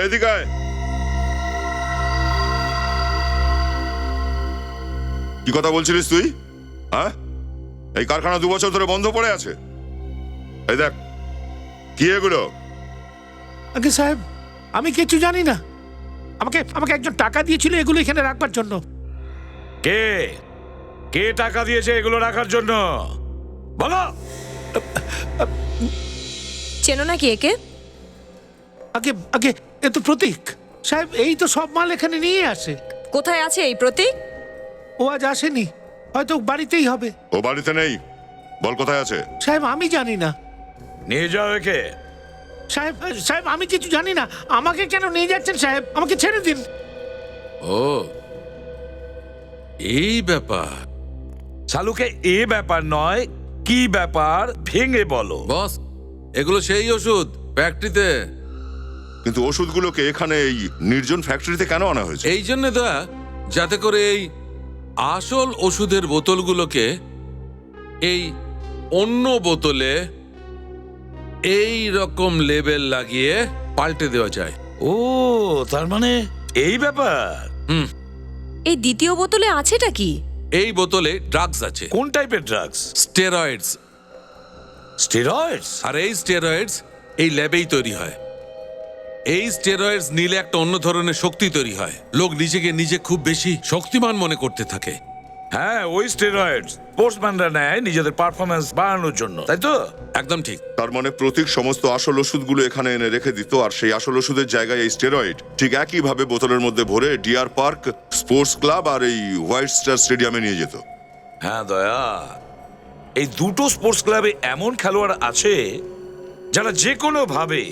এদিকে আয়। কি কথা বলছিলিস তুই? হ্যাঁ, এই কারখানা 2 বছর ধরে বন্ধ পড়ে আছে। এই দেখ, কি এগুলো? আগে সাহেব, আমি কিছু জানি না। আমাকে আমাকে একজন টাকা দিয়েছিল এগুলো এখানে রাখবার জন্য। কে কে টাকা দিয়েছে এগুলো রাখার জন্য? বলো। চেনো নাকি একে? আগে আগে, এ তো প্রতীক সাহেব, এই তো সব মাল এখানে নিয়ে আসে। কোথায় আছে এই প্রতীক? ও আজ আসেনি, হয়তো বাড়িতেই হবে। ও বাড়িতে নেই, বল কোথায় আছে? সাহেব আমি জানি না। নিয়ে যাও একে। সাহেব সাহেব, আমি কিছু জানি না, আমাকে কেন নিয়ে যাচ্ছেন সাহেব? আমাকে ছেড়ে দিন। ও এই ব্যাপার। সালুকে এ ব্যাপার নয়, কি ব্যাপার ভেঙে বলো। বস, এগুলো সেই ওষুধ ফ্যাক্টরিতে। কিন্তু ওষুধগুলোকে এখানে এই নির্জন ফ্যাক্টরিতে কেন আনা হয়েছে? এই জন্য দা, যাতে করে এই আসল ওষুধের বোতলগুলোকে এই অন্য বোতলে এই রকম লেবেল লাগিয়ে পাল্টে দেওয়া যায়। ও, তার মানে এই ব্যাপার। হুম। এই দ্বিতীয় বোতলে আছেটা কি? এই বোতলে ড্রাগস আছে। কোন টাইপের ড্রাগস? স্টেরয়েডস। স্টেরয়েডস? আর এই স্টেরয়েডস এই ল্যাবেই তৈরি হয়। এই স্টেরয়েডস নিলে একটা অন্য ধরনের শক্তি তৈরি হয়, লোক নিজেকে নিজে খুব বেশি শক্তিমান মনে করতে থাকে। হ্যাঁ, ওই স্টেরয়েডস স্পোর্টসম্যানরা নেয় নিজেদের পারফরম্যান্স বাড়ানোর জন্য, তাই তো? একদম ঠিক। তার মানে প্রতীক সমস্ত আসল ওষুধগুলো এখানে এনে রেখে দিত, আর সেই আসল ওষুধের জায়গায় এই স্টেরয়েড ঠিক একইভাবে বোতলের মধ্যে ভরে ডিয়ার পার্ক, স্পোর্টস ক্লাব আর এই হোয়াইট স্টার স্টেডিয়ামে নিয়ে যেত। হ্যাঁ দয়া, এই দুটো স্পোর্টস ক্লাবে এমন খেলোয়াড় আছে যারা যে কোনো ভাবে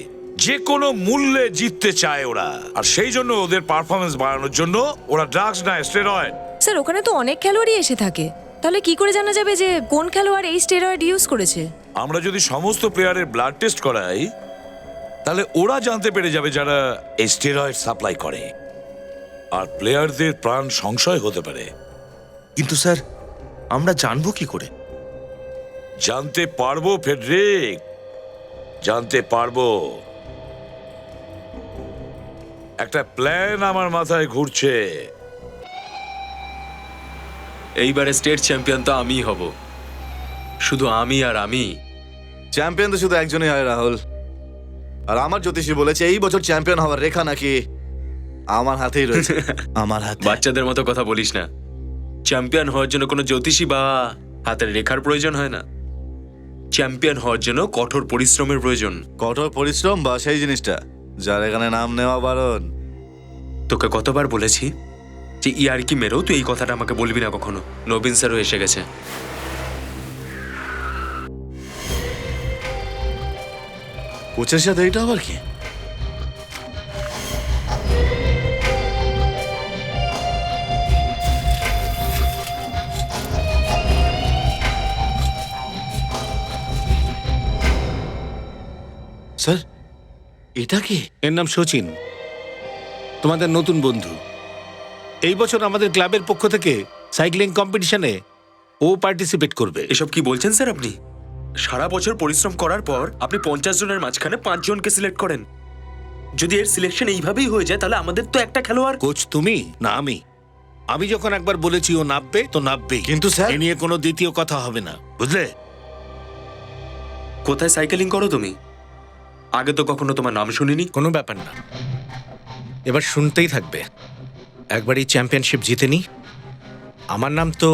যে কোনো মূল্যে জিততে চায় ওরা, আর সেই জন্য ওদের পারফরম্যান্স বাড়ানোর জন্য ওরা ড্রাগস নেয়, স্টেরয়েড। স্যার, ওখানে তো অনেক খেলোয়াড়ই এসে থাকে, তাহলে কি করে জানা যাবে যে কোন খেলোয়াড় এই স্টেরয়েড ইউজ করেছে? আমরা যদি সমস্ত প্লেয়ারের ব্লাড টেস্ট করাই, তাহলে ওরা জানতে পেরে যাবে যারা এই স্টেরয়েড সাপ্লাই করে, আর প্লেয়ারদের প্রাণ সংশয় হতে পারে। কিন্তু স্যার, আমরা জানবো কি করে? জানতে পারবো ফেডরিক, জানতে পারবো। একটা প্ল্যান আমার মাথায় ঘুরছে। এইবারে স্টেট চ্যাম্পিয়ন তো আমিই হব, শুধু আমি আর আমি। চ্যাম্পিয়ন তো শুধু একজনই হয় রাহুল, আর আমার জ্যোতিষী বলেছে এই বছর চ্যাম্পিয়ন হওয়ার রেখা নাকি আমার হাতেই রয়েছে। আমার হাতে। বাচ্চাদের মতো কথা বলিস না, চ্যাম্পিয়ন হওয়ার জন্য কোনো জ্যোতিষী বা হাতের রেখার প্রয়োজন হয় না। চ্যাম্পিয়ন হওয়ার জন্য কঠোর পরিশ্রমের প্রয়োজন। কঠোর পরিশ্রম বা সেই জিনিসটা যার এখানে নাম নেওয়া বারণ। তোকে কতবার বলেছি যে ইয়ার্কি মেরেও তুই এই কথাটা আমাকে বলবি না কখনো। নবীন স্যারও এসে গেছে। কোচের সাথে এইটা আবার কি? স্যার, এটা কি? এর নাম শচীন, তোমাদের নতুন বন্ধু। এই বছর আমাদের ক্লাবের পক্ষ থেকে সাইক্লিং কম্পিটিশনে ও পার্টিসিপেট করবে। এসব কি বলছেন স্যার আপনি? সারা বছর পরিশ্রম করার পর আপনি 50 জনের মাঝখানে 5 জনকে সিলেক্ট করেন। যদি এর সিলেকশন এইভাবেই হয়ে যায় তাহলে আমাদের তো একটা খেলোয়াড়। কোচ তুমি না আমি? আমি যখন একবার বলেছি ও নামবে তো নামবে, কিন্তু স্যার এ নিয়ে কোনো দ্বিতীয় কথা হবে না, বুঝলে? কোথায় সাইকেলিং করো তুমি? আগে তো কখনো তোমার নাম শুনিনি। কোনো ব্যাপার না, এবার শুনতেই থাকবে। একবার এই চ্যাম্পিয়নশিপ জিতে নি, আমার নাম তো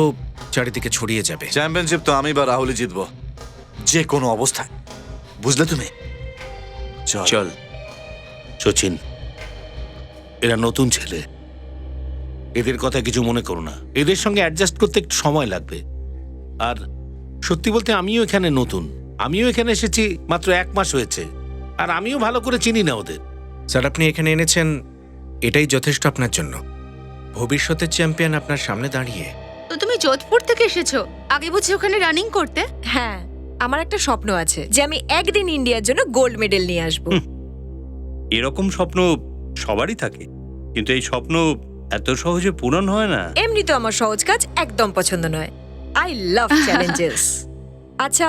চারিদিকে ছড়িয়ে যাবে। চ্যাম্পিয়নশিপ তো আমি বা রাহুলই জিতবো, যে কোনো অবস্থায়, বুঝলে তুমি? চল। সচিন, এরা নতুন ছেলে, এদের কথা কিছু মনে করো না। এদের সঙ্গে অ্যাডজাস্ট করতে একটু সময় লাগবে। আর সত্যি বলতে আমিও এখানে নতুন, আমিও এখানে এসেছি মাত্র 1 মাস হয়েছে, আর আমিও ভালো করে চিনি না ওদের। স্যার, আপনি এখানে এনেছেন এটাই যথেষ্ট আপনার জন্য। ভবিষ্যতের চ্যাম্পিয়ন আপনার সামনে দাঁড়িয়ে। তো তুমি যোধপুর থেকে এসেছো, আগে বুঝি ওখানে রানিং করতে? হ্যাঁ, আমার একটা স্বপ্ন আছে যে আমি একদিন ইন্ডিয়ার জন্য গোল্ড মেডেল নিয়ে আসবো। এরকম স্বপ্ন সবারই থাকে, কিন্তু এই স্বপ্ন এত সহজে পূরণ হয় না। এমনি তো আমার সহজ কাজ একদম পছন্দ নয়। I love challenges. আচ্ছা,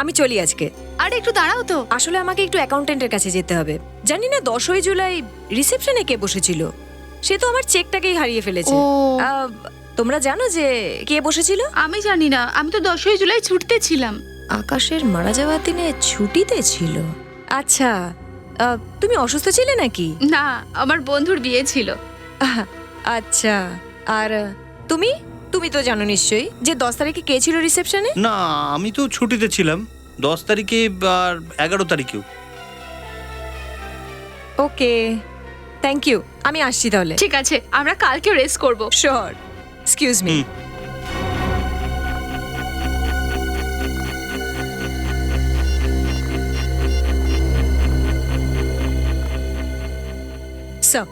আমি চলি আজকে। আরে একটু দাঁড়াও তো। আসলে আমাকে একটু অ্যাকাউন্টেন্টের কাছে যেতে হবে। জানি না 10ই জুলাই রিসেপশনে কে বসেছিল, সে তো আমার চেকটাকেই হারিয়ে ফেলেছে। তোমরা জানো যে কে বসেছিল? আমি জানি না, আমি তো 10ই জুলাই ছুটিতে ছিলাম। আকাশের মারা যাওয়ার দিনে ছুটিতে ছিল। আচ্ছা, তুমি অসুস্থ ছিলে নাকি? না, আমার বন্ধুর বিয়ে ছিল। আচ্ছা, আর তুমি তুমি তো জানো নিশ্চয়ই যে 10 তারিখে কে ছিল রিসেপশনে? না, আমি তো ছুটিতে ছিলাম 10 তারিখে আর 11 তারিখেও। ওকে, থ্যাংক ইউ। আমি আসছি তাহলে। ঠিক আছে, আমরা কালকে রেস করব। শিওর। Excuse me. স্যার,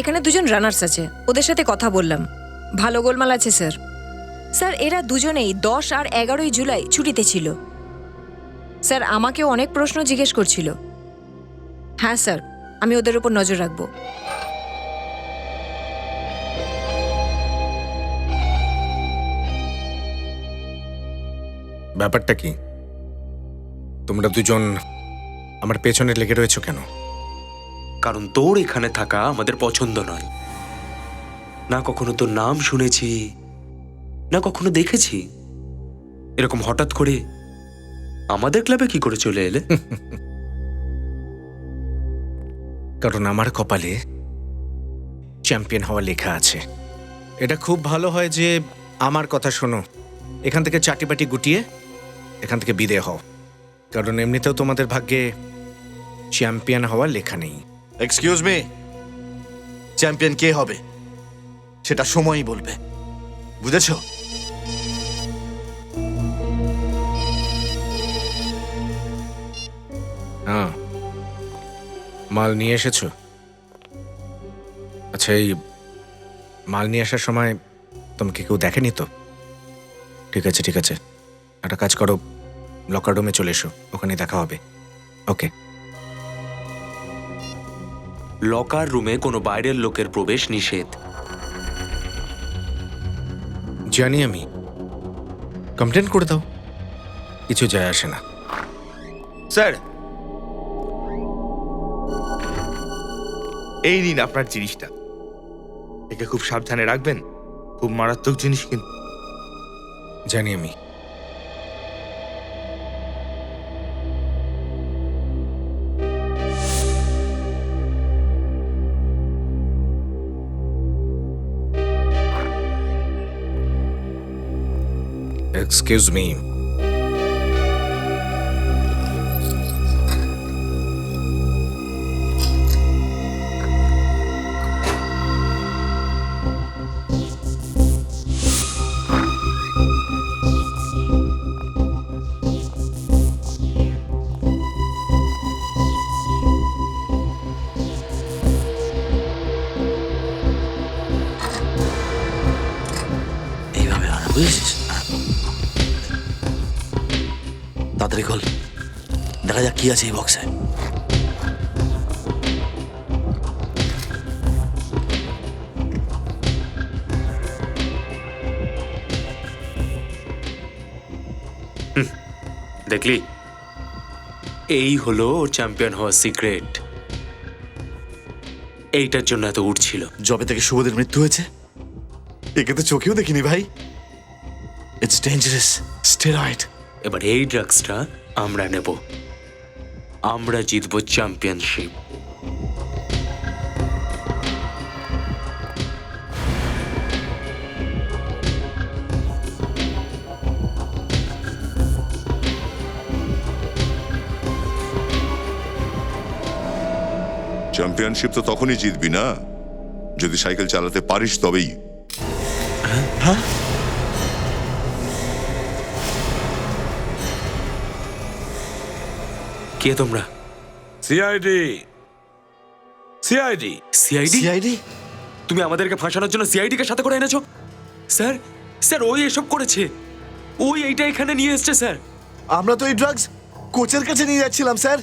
এখানে দুজন রানার্স আছে, ওদের সাথে কথা বললাম। ভালো গোলমাল আছে স্যার। স্যার, এরা দুজনেই 10 আর 11ই জুলাই ছুটিতে ছিল। স্যার, আমাকেও অনেক প্রশ্ন জিজ্ঞেস করছিল। হ্যাঁ স্যার, আমি ওদের উপর নজর রাখবো। ব্যাপারটা কি? তোমরা দুজন আমার পেছনে লেগে রয়েছো কেন? কারণ তোর এখানে থাকা আমাদের পছন্দ নয়। না কখনো তোর নাম শুনেছি, না কখনো দেখেছি। এরকম হঠাৎ করে আমাদের ক্লাবে কি করে চলে এলে? কারণ আমার কপালে চ্যাম্পিয়ন হওয়া লেখা আছে। এটা খুব ভালো হয় যে আমার কথা শোনো, এখান থেকে চাটিপাটি গুটিয়ে এখান থেকে বিদায় হও, কারণ এমনিতেও তোমাদের ভাগ্যে চ্যাম্পিয়ন হওয়া লেখা নেই। এক্সকিউজ মি, চ্যাম্পিয়ন কে হবে সেটা সময়ই বলবে, বুঝেছো? হ্যাঁ, মাল নিয়ে এসেছো? আচ্ছা, এই মাল নিয়ে আসার সময় তোমাকে কেউ দেখেনি তো? ঠিক আছে ঠিক আছে, একটা কাজ করো, লকার রুমে চলে এসো, ওখানে দেখা হবে। ওকে। লকার রুমে কোনো বাইরের লোকের প্রবেশ নিষেধ। জানি আমি, কমপ্লেন করে দাও, কিছু যায় আসে না। স্যার, এই নিন আপনার জিনিসটা, একে খুব সাবধানে রাখবেন, খুব মারাত্মক জিনিস কিন্তু। জানি আমি। Excuse me. এইভাবে আনা, বুঝেছিস? তাড়াতাড়ি খোল, দেখা যাক কি আছে এই বক্সে। দেখলি, এই হলো ওর চ্যাম্পিয়ন হওয়ার সিক্রেট। এইটার জন্য এত উঠছিল। যবে থেকে শুভদের মৃত্যু হয়েছে একে তো চোখেও দেখিনি ভাই। It's dangerous steroid. এবার এই ড্রাগসটা আমরা নেব, আমরা জিতবো চ্যাম্পিয়নশিপ। চ্যাম্পিয়নশিপ তো তখনই জিতবি না যদি সাইকেল চালাতে পারিস, তবেই। কে তোমরা? সিআইডি। সিআইডি। সিআইডি? সিআইডি? তুমি আমাদেরকে ফাঁসানোর জন্য সিআইডি কে সাথে করে এনেছো? স্যার, স্যার ওই এসব করেছে, ওই এইটা এখানে নিয়ে এসেছে স্যার। আমরা তো এই ড্রাগস কোচের কাছে নিয়ে যাচ্ছিলাম স্যার।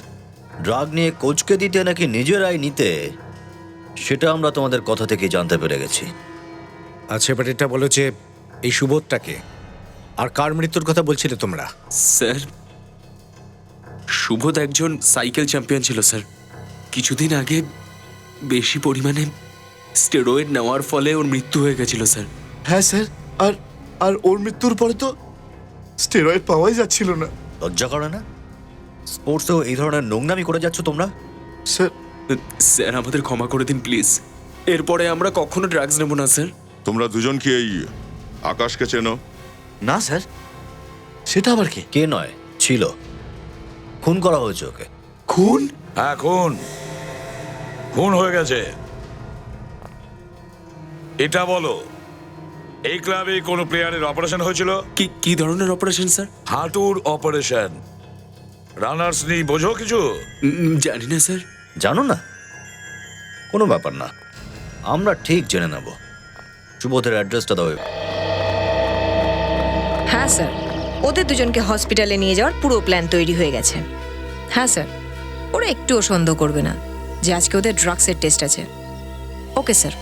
ড্রাগ নিয়ে কোচকে দিতে নাকি নিজেরাই নিতে, সেটা আমরা তোমাদের কথা থেকে জানতে পেরে গেছি। আচ্ছা, এবার এটা বলো যে এই সুবোধটাকে আর কার মৃত্যুর কথা বলছিলে তোমরা? স্যার, সুবোধ একজন সাইকেল চ্যাম্পিয়ন ছিল স্যার। কিছুদিন আগে বেশি পরিমাণে স্টেরয়েড নেওয়ার ফলে ওর মৃত্যু হয়ে গেছিল স্যার। হ্যাঁ স্যার, আর আর ওর মৃত্যুর পরে তো স্টেরয়েড পাওয়াই যাচ্ছিল না। লজ্জা করে না? স্পোর্টসেও এই ধরনের নোংরামি করে যাচ্ছ তোমরা? স্যার, স্যার আমাদের ক্ষমা করে দিন প্লিজ, এরপরে আমরা কখনো ড্রাগস নেব না স্যার। তোমরা দুজন কি এই আকাশকে চেনো? না স্যার। সেটা আবার কে? কে নয়, ছিল। খুন করা হয়েছে ওকে। খুন? হ্যাঁ, খুন খুন হয়ে গেছে। এটা বলো, এই ক্লাবে কোনো প্লেয়ারের অপারেশন হয়েছিল? কি কি ধরনের অপারেশন স্যার? হাঁটুর অপারেশন। রানার্স নেই, বোঝো কিছু? জানি না স্যার। জানো না? কোনো ব্যাপার না, আমরা ঠিক জেনে নেব। সুবোধের অ্যাড্রেসটা দাও। হ্যাঁ স্যার, ওদের দুজনকে হসপিটালে নিয়ে যাওয়ার পুরো প্ল্যান তৈরি হয়ে গেছে। হ্যাঁ স্যার, ওরা একটুও সন্দেহ করবে না যে আজকে ওদের ড্রাগসের টেস্ট আছে। Okay sir.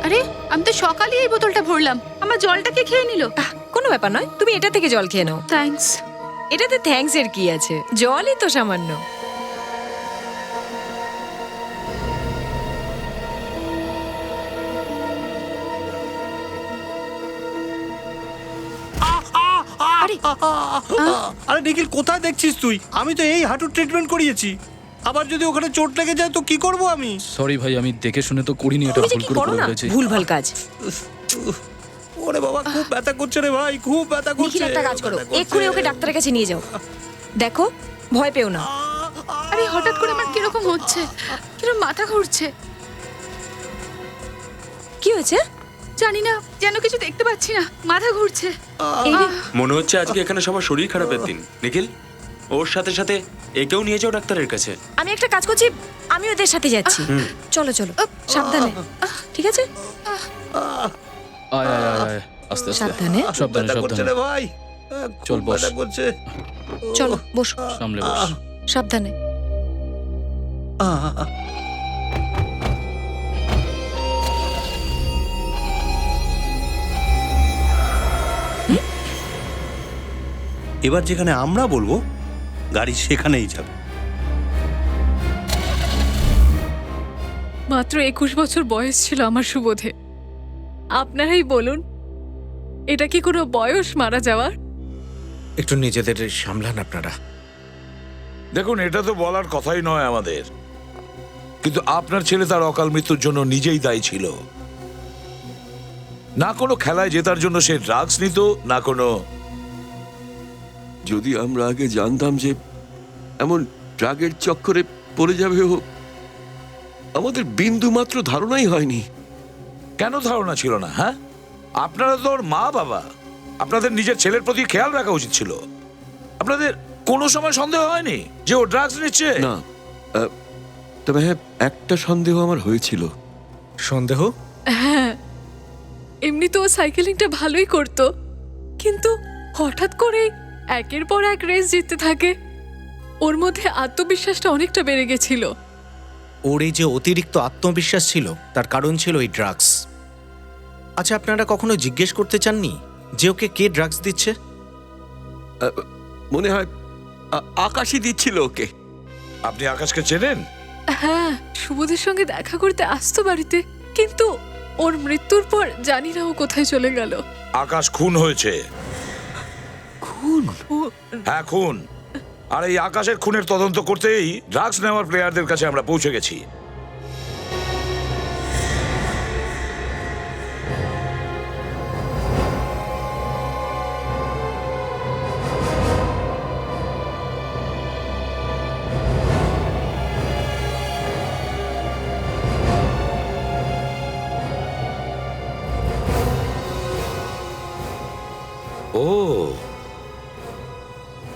আরে আমি তো সকালে এই বোতলটা ভরলাম, আমার জলটাকে খেয়ে নিল। কোনো ব্যাপার নয়, তুমি এটা থেকে জল খেয়ে নাও। থ্যাঙ্কস। এটাতে থ্যাঙ্কস এর কি আছে, জলই তো সামান্য। আরে নিখিল, কোথায় দেখছিস তুই? আমি তো এই হাঁটুর ট্রিটমেন্ট করিয়েছি, আবার যদি ওখানে চোট লেগে যায় তো কি করব আমি? সরি ভাই, আমি দেখে শুনে তো করিনি, এটা তুমি যে ভুল কি করে করো করে না, ফেলেছি। ভুলভাল কাজ। ওরে বাবা, খুব ব্যথা করছে রে ভাই, খুব ব্যথা করছে। নিখিল, একটা কাজ করো, এক্ষুনি ওকে ডাক্তারের কাছে নিয়ে যাও। দেখো, ভয় পেও না। আরে হঠাৎ করে আমার কিরকম হচ্ছে, কিরকম মাথা ঘুরছে। কি হয়েছে? জানি না, যেন কিছু দেখতে পাচ্ছি না, মাথা ঘুরছে। মনে হচ্ছে আজকে এখানে সবার শরীর খারাপের দিন। নিখিল, ওর সাথে সাথে একেও নিয়ে যাও ডাক্তারের কাছে। আমি একটা কাজ করছি, আমি ওদের সাথে যাচ্ছি। চলো চলো, সাবধানে। ঠিক আছে? আয় আয় আয় আয়, আস্তে আস্তে, সাবধানে। সাবধানে সাবধানে। ভাই চল বস, করছে। চলো বসো, সামলে বস। সাবধানে। এবার যেখানে আমরা বলবো গাড়ি সেখানেই যাবে। মাত্র 21 বছর বয়স ছিল আমার সুবোধে। আপনারাই বলুন, এটা কি কোনো বয়স মারা যাওয়ার? একটু নিজেদের সামলান আপনারা। দেখুন, এটা তো বলার কথাই নয় আমাদের, কিন্তু আপনার ছেলে তার অকাল মৃত্যুর জন্য নিজেই দায়ী ছিল। না কোনো খেলায় জেতার জন্য সে ড্রাগস নিত, না কোনো। যদি আমরা আগে জানতাম যে এমন ড্রাগের চক্করে পড়ে যাবে ও, আমাদের বিন্দু মাত্র ধারণাই হয়নি। কেন ধারণা ছিল না? হ্যাঁ, আপনারা তো ওর মা বাবা, আপনাদের নিজের ছেলের প্রতি খেয়াল রাখা উচিত ছিল। আপনাদের কোনো সময় সন্দেহ হয়নি যে ও ড্রাগস নিচ্ছে? না, তবে হ্যাঁ, একটা সন্দেহ আমার হয়েছিল। সন্দেহ? হ্যাঁ, এমনি তো ও সাইকেলিংটা ভালোই করতো, কিন্তু হঠাৎ করে একের পর এক রেস জিততে থাকে। ওর মধ্যে আত্মবিশ্বাসটা অনেকটা বেড়ে গেছিল। ওর এই যে অতিরিক্ত আত্মবিশ্বাস ছিল, তার কারণ ছিল এই ড্রাগস। আচ্ছা, আপনারা কখনো জিজ্ঞেস করতে চাননি যে ওকে কে ড্রাগস দিচ্ছে? মনে হয় আকাশই দিচ্ছিল ওকে। আপনি আকাশকে চেনেন? হ্যাঁ, শুভদের সঙ্গে দেখা করতে আসতো বাড়িতে, কিন্তু ওর মৃত্যুর পর জানি না ও কোথায় চলে গেল। আকাশ খুন হয়েছে। খুন? হ্যাঁ, খুন। আর এই আকাশের খুনের তদন্ত করতেই ড্রাগস নেওয়ার প্লেয়ারদের কাছে আমরা পৌঁছে গেছি। ও,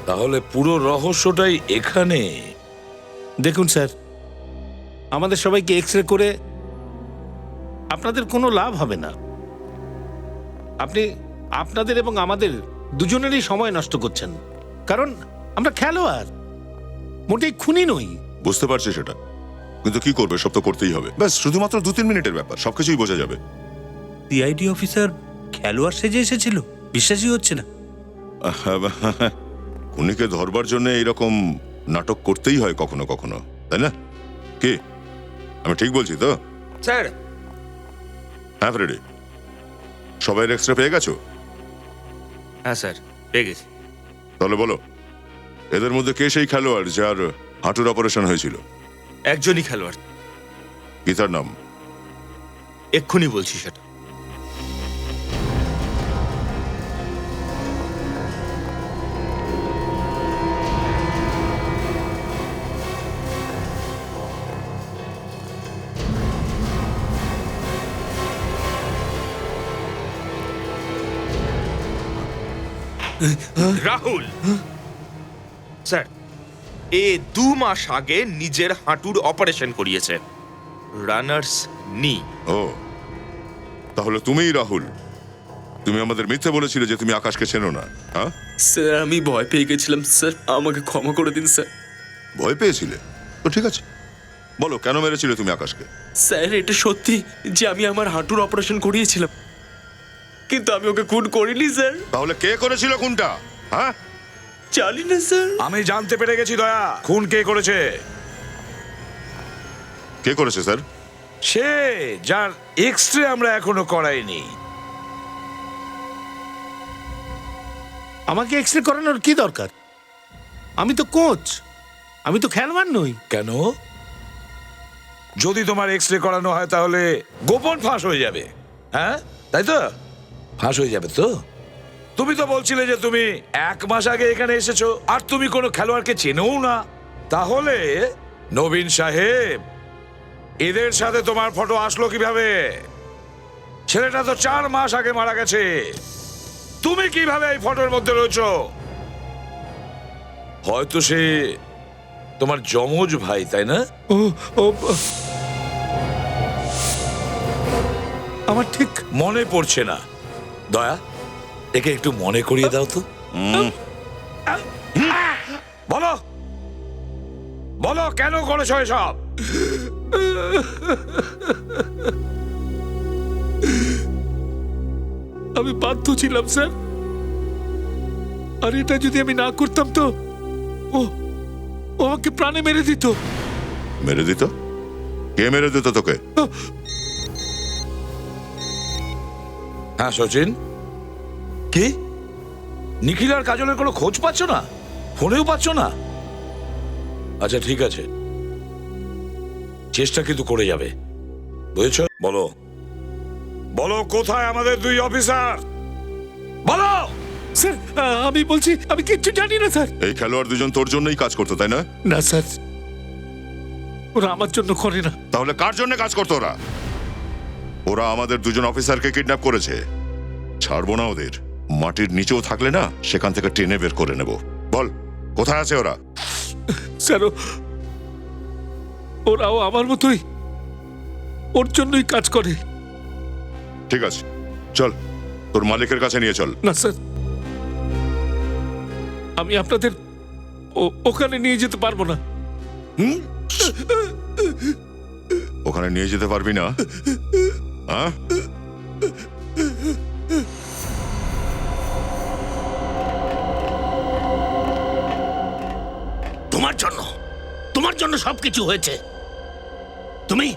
তাহলে পুরো রহস্যটাই এখানে। দেখুন স্যার, আমাদের সবাইকে এক্স রে করে আপনাদের কোনো লাভ হবে না। আপনি আপনাদের এবং আমাদের দুজনেরই সময় নষ্ট করছেন, কারণ আমরা খেলোয়াড়, মোটেই খুনি নই। বুঝতে পারছি সেটা, কিন্তু কি করবে, সব তো করতেই হবে। ব্যাস, শুধুমাত্র 2-3 মিনিটের ব্যাপার, সবকিছুই বোঝা যাবে। সিআইডি অফিসার খেলোয়াড় সেজে এসেছিল, বিশ্বাসই হচ্ছে না। খুনিকে ধরবার জন্য এইরকম নাটক করতেই হয় কখনো কখনো, তাই না? কি আমি ঠিক বলছি তো? স্যার। হ্যাঁ ফ্রেডি, সবাই এক্সট্রা পেয়ে গেছো? হ্যাঁ স্যার, পেয়ে গেছি। তাহলে বলো, এদের মধ্যে কে সেই খেলোয়াড় যার হাঁটুর অপারেশন হয়েছিল? একজনই খেলোয়াড়। কি তার নাম? এক্ষুনি বলছি সেটা। রাহুল। স্যার, এ 2 মাস আগে নিজের হাঁটুর অপারেশন করিয়েছে। রানার্স নি। ও, তাহলে তুমিই রাহুল। তুমি আমাদের মিথ্যে বলেছিলে যে তুমি আকাশকে চেনো না, হ্যাঁ? স্যার, আমি ভয় পেয়ে গেছিলাম স্যার, আমাকে ক্ষমা করে দিন স্যার। ভয় পেয়েছিলে তো ঠিক আছে, বলো কেন মেরেছিলে তুমি আকাশকে? স্যার, এটা সত্যি যে আমি আমার হাঁটুর অপারেশন করিয়েছিলাম, কিন্তু আমি ওকে খুন করিনি স্যার। তাহলে কে করেছিল খুনটা? হ্যাঁ, জানি না স্যার। আমি জানতে পেরে গেছি দয়া, খুন কে করেছে। কে করেছে স্যার? সে যার এক্সরে আমরা এখনো করাইনি। আমাকে এক্স রে করানোর কি দরকার? আমি তো কোচ, আমি তো খেলোয়াড় নই। কেন? যদি তোমার এক্সরে করানো হয় তাহলে গোপন ফাঁস হয়ে যাবে, হ্যাঁ তাই তো? ফাঁস হয়ে যাবে তো? তুমি তো বলছিলে যে তুমি 1 মাস আগে এখানে এসেছো আর তুমি কোনো খেলোয়াড়কে চেনোও না। তাহলে নবীন সাহেব, এদের সাথে তোমার ফটো আসলো কিভাবে? ছেলেটা তো 4 মাস আগে মারা গেছে, তুমি কিভাবে এই ফটোর মধ্যে রয়েছো? হয়তো সে তোমার যমজ ভাই, তাই না? আমার ঠিক মনে পড়ছে না। দয়া, একে একটু মনে করিয়ে দাও তো। বলো বলো, কেন করেছো এসব? আমি বাধ্য ছিলাম স্যার, আর এটা যদি আমি না করতাম তো ও আমাকে প্রাণে মেরে দিত। মেরে দিত? কে মেরে দিত তোকে? হ্যাঁ সচিন, কি নিখিল আর কাজলের কোনো খোঁজ পাচ্ছ না? ফোনেও পাচ্ছ না? আচ্ছা ঠিক আছে, চেষ্টা কিন্তু করে যাবে, বুঝেছ? বলো বলো, কোথায় আমাদের 2 অফিসার? বলো। স্যার, আমি বলছি আমি কিচ্ছু জানি না স্যার। এই খেলোয়াড় দুজন তোর জন্যই কাজ করতো, তাই না? না স্যার, ওরা আমার জন্য করে না। তাহলে কার জন্য কাজ করতো ওরা? ওরা আমাদের 2 অফিসারকে কিডন্যাপ করেছে। ছাড়বো না ওদের, মাটির নিচেও থাকলে না সেখান থেকে টেনে বের করে নেব। বল, কোথায় আছে ওরা? স্যার, ওরাও আমার মতোই ওর জন্যই কাজ করে। ঠিক আছে, চল তোর মালিকের কাছে নিয়ে চল। না স্যার, আমি আপনাদের ওখানে নিয়ে যেতে পারবো না। ওখানে নিয়ে যেতে পারবি না? হ্যাঁ, তোমার জন্য সবকিছু হয়েছে। তুমি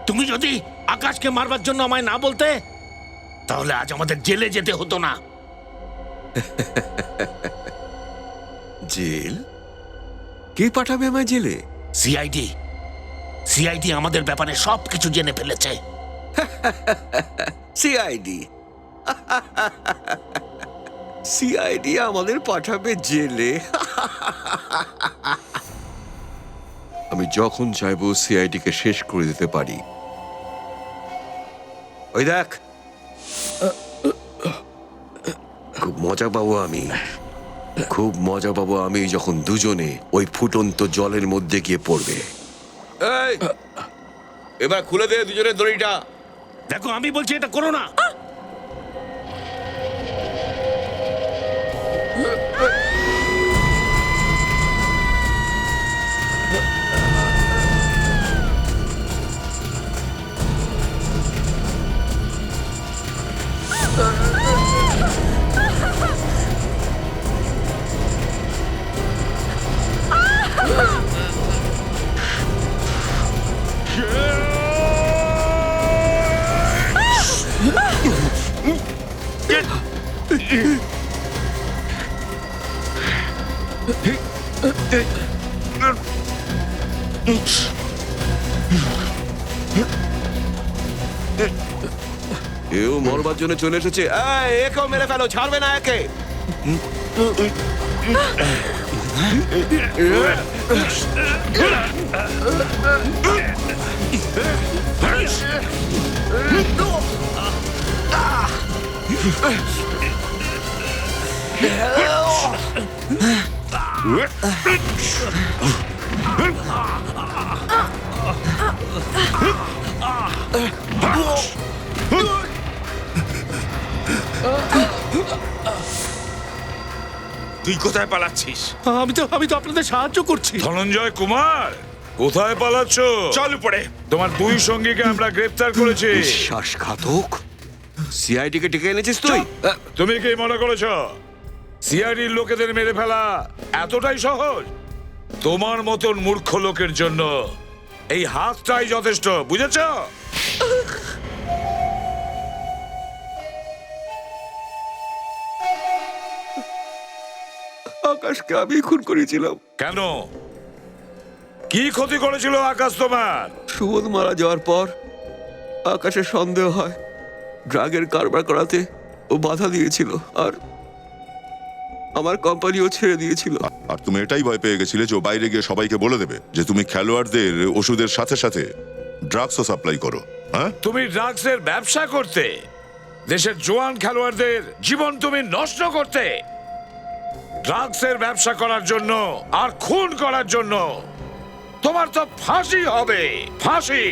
তুমি যদি আকাশকে মারবার জন্য আমায় না বলতে, তাহলে আজ আমাদের জেলে যেতে হতো না। জেল? কে পাঠাবে আমায় জেলে? সিআইডি। সিআইডি আমাদের ব্যাপারে সবকিছু জেনে ফেলেছে। সিআইডি? সিআইডি আমাদের পাঠাবে জেলে? আমি যখন চাইবো সিআইডি কে শেষ করে দিতে পারি। ওই দেখ, খুব মজা পাবো আমি, খুব মজা পাবো আমি যখন দুজনে ওই ফুটন্ত জলের মধ্যে গিয়ে পড়বে। এই, এবার খুলে দে দুজনের দড়িটা। দেখো, আমি বলছি এটা করো না। এও মরবার জন্য চলে এসেছে। একেও মেরে ফেলো, ছাড়বে না একে। তুই কোথায় পালাচ্ছিস? আমি তো আপনাদের সাহায্য করছি। ধনঞ্জয় কুমার, কোথায় পালাচ্ছ? চল উপরে। তোমার দুই সঙ্গীকে আমরা গ্রেফতার করেছি। শ্বাসঘাতক। সিআইডি কে ডেকে এনেছিস তুই? তুমি কি মনে করেছ সিআইডির লোকেদের মেরে ফেলা এতটাই সহজ? তোমার মতন মূর্খ লোকের জন্য এই হাতটাই যথেষ্ট, বুঝেছ? আকাশকে আমি খুন করেছিলাম। কেন? কি ক্ষতি করেছিল আকাশ তোমার? সুবোধ মারা যাওয়ার পর আকাশের সন্দেহ হয় ড্রাগের কারবার করাতে ও বাধা দিয়েছিল, আর আমার কোম্পানিও ছেড়ে দিয়েছিল। আর তুমি এটাই ভয় পেয়ে গেছিলে যে ও বাইরে গিয়ে সবাইকে বলে দেবে যে তুমি খেলোয়াড়দের ওষুধের সাথে সাথে ড্রাগসও সাপ্লাই করো। হ্যাঁ, তুমি ড্রাগসের ব্যবসা করতে, দেশের জোয়ান খেলোয়াড়দের জীবন তুমি নষ্ট করতে। ড্রাগসের ব্যবসা করার জন্য আর খুন করার জন্য তোমার তো ফাঁসি হবে, ফাঁসি।